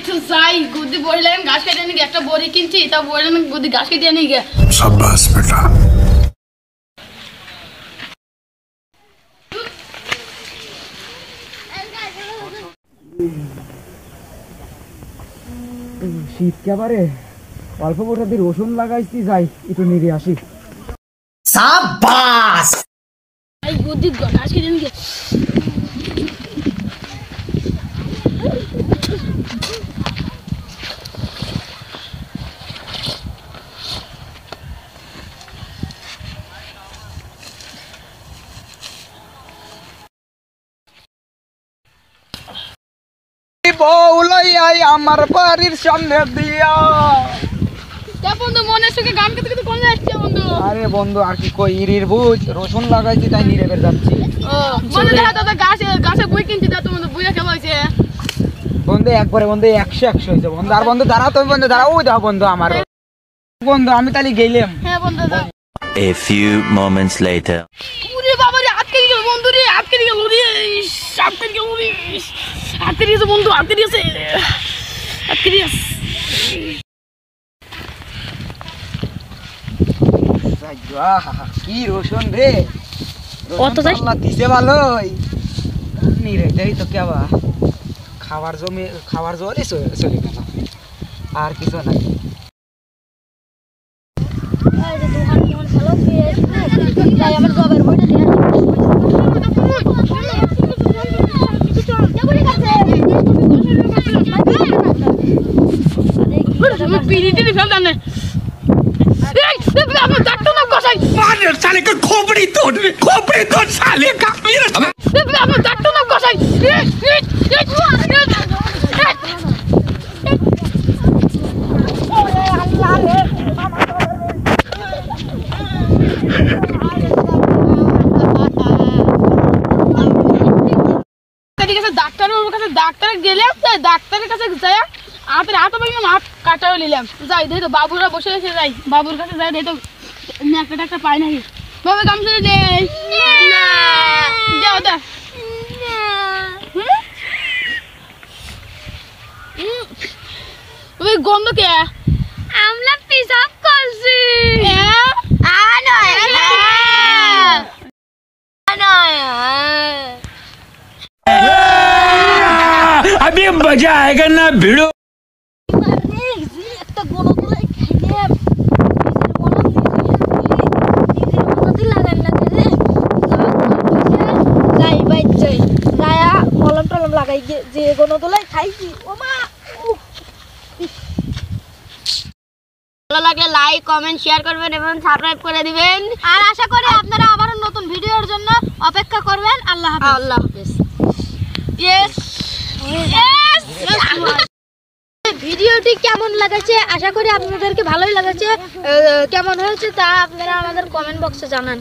তো যাই গুদি বললাম ঘাস কেটে নিয়ে একটা বড়ি কিনছি তা বললাম গুদি ঘাস কেটে নিয়ে গে शाबाश बेटा শীত কেবারে অল্প বটা দিয়ে রসুন লাগাইছি যাই একটু নিয়ে আসি। সাবাস এই গুদি ঘাস কেটে নিয়ে বউলাই আমার বাড়ির সামনে দিয়া। বন্ধু মনের সুখে গান করতে করতে কোন যাচ্ছে বন্ধু? আরে বন্ধু আর কি কই ইরির বুঝ রসুন লাগাইছি তাই নিরে বের যাচ্ছি। বন্ধু দেখা দাদা গাছে বই কিনছি তা তো বন্ধু বইয়া খেলা হয়েছে বন্ধু একবারে বন্ধু 100 হয়েছে বন্ধু। আর বন্ধু দাঁড়াও তুমি বন্ধু দাঁড়াও ওই দাও বন্ধু আমার বন্ধু আমি তাহলে গেলাম। হ্যাঁ বন্ধু A few moments later. ওরে বাবা রে আটকে গেল বন্ধু রে আটকে গেল রে আটকে গেল রে আটকে গেছে বন্ধু আটকে গেছে আটকে গেছে কি রসুন রে অত যাই আল্লাহ দিছে ভালোই নিরে দেই তো কেবা খাবার জলে চলে গেল আর কিছু নাই। साले का खोपड़ी तोड़ साले का ডাক্তার গেলাম ডাক্তারের কাছে যাই হাতের হাত হাত কাটাও নিলাম যাই দেখি তো বাবুরা বসে আছে যাই বাবুর কাছে যাই দেখি তো একটা ডাক্তার পাই নাকি বাবা গামছা দে যাও দা ওই গন্ধ কে আমরা পিসাব করছি अभी मजा आएगा ना भिड़ो লাগাই যে গনো তোলাই খাইছি ওমা ভালো লাগলে লাইক কমেন্ট শেয়ার করবেন এবং সাবস্ক্রাইব করে দিবেন আর আশা করি আপনারা আবার নতুন ভিডিওর জন্য অপেক্ষা করবেন। আল্লাহ হাফেজ। আল্লাহ হাফেজ। ইয়েস ভিডিওটি কেমন লাগছে আশা করি আপনাদেরকে ভালোই লাগছে কেমন হয়েছে তা আপনারা আমাদের কমেন্ট বক্সে জানান।